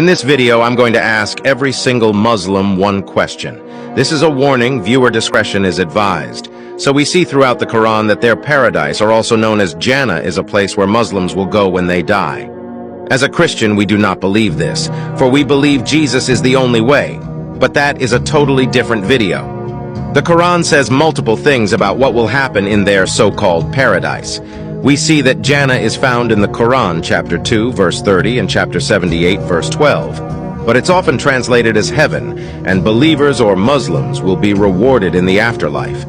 In this video, I'm going to ask every single Muslim one question. This is a warning, viewer discretion is advised. So we see throughout the Quran that their paradise, or also known as Jannah, is a place where Muslims will go when they die. As a Christian, we do not believe this, for we believe Jesus is the only way. But that is a totally different video. The Quran says multiple things about what will happen in their so-called paradise. We see that Jannah is found in the Quran, chapter 2, verse 30, and chapter 78, verse 12. But it's often translated as heaven, and believers or Muslims will be rewarded in the afterlife.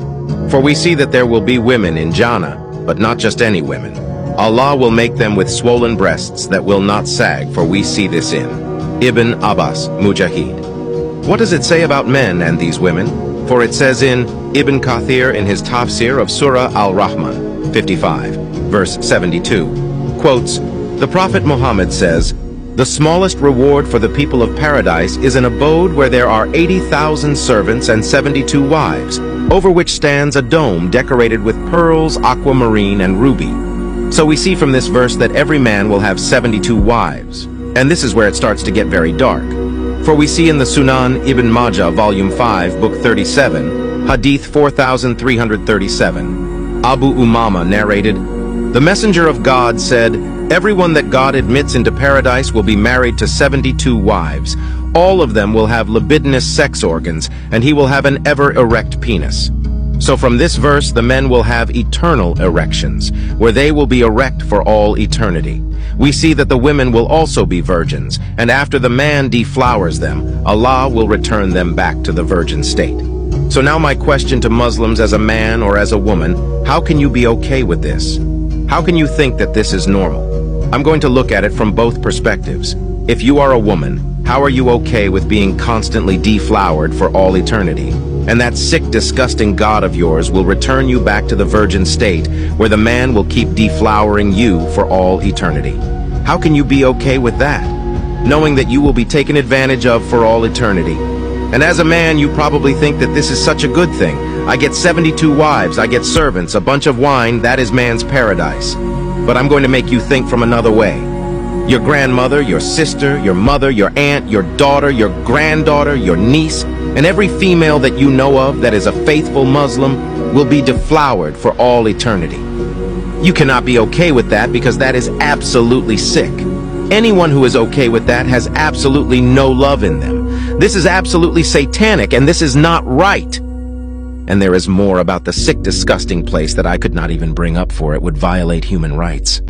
For we see that there will be women in Jannah, but not just any women. Allah will make them with swollen breasts that will not sag, for we see this in Ibn Abbas, Mujahid. What does it say about men and these women? For it says in Ibn Kathir in his tafsir of Surah Al-Rahman, 55, verse 72, quotes, "The Prophet Muhammad says, 'The smallest reward for the people of paradise is an abode where there are 80,000 servants and 72 wives, over which stands a dome decorated with pearls, aquamarine, and ruby.'" So we see from this verse that every man will have 72 wives. And this is where it starts to get very dark. For we see in the Sunan Ibn Majah, volume 5, book 37, hadith 4337, Abu Umama narrated, "The messenger of God said, 'Everyone that God admits into paradise will be married to 72 wives. All of them will have libidinous sex organs, and he will have an ever-erect penis.'" So from this verse, the men will have eternal erections, where they will be erect for all eternity. We see that the women will also be virgins, and after the man deflowers them, Allah will return them back to the virgin state. So now my question to Muslims as a man or as a woman, how can you be okay with this? How can you think that this is normal? I'm going to look at it from both perspectives. If you are a woman, how are you okay with being constantly deflowered for all eternity? And that sick, disgusting God of yours will return you back to the virgin state, where the man will keep deflowering you for all eternity. How can you be okay with that, knowing that you will be taken advantage of for all eternity? And as a man, you probably think that this is such a good thing. I get 72 wives, I get servants, a bunch of wine, that is man's paradise. But I'm going to make you think from another way. Your grandmother, your sister, your mother, your aunt, your daughter, your granddaughter, your niece, and every female that you know of that is a faithful Muslim will be deflowered for all eternity. You cannot be okay with that because that is absolutely sick. Anyone who is okay with that has absolutely no love in them. This is absolutely satanic, and this is not right. And there is more about the sick, disgusting place that I could not even bring up, for it would violate human rights.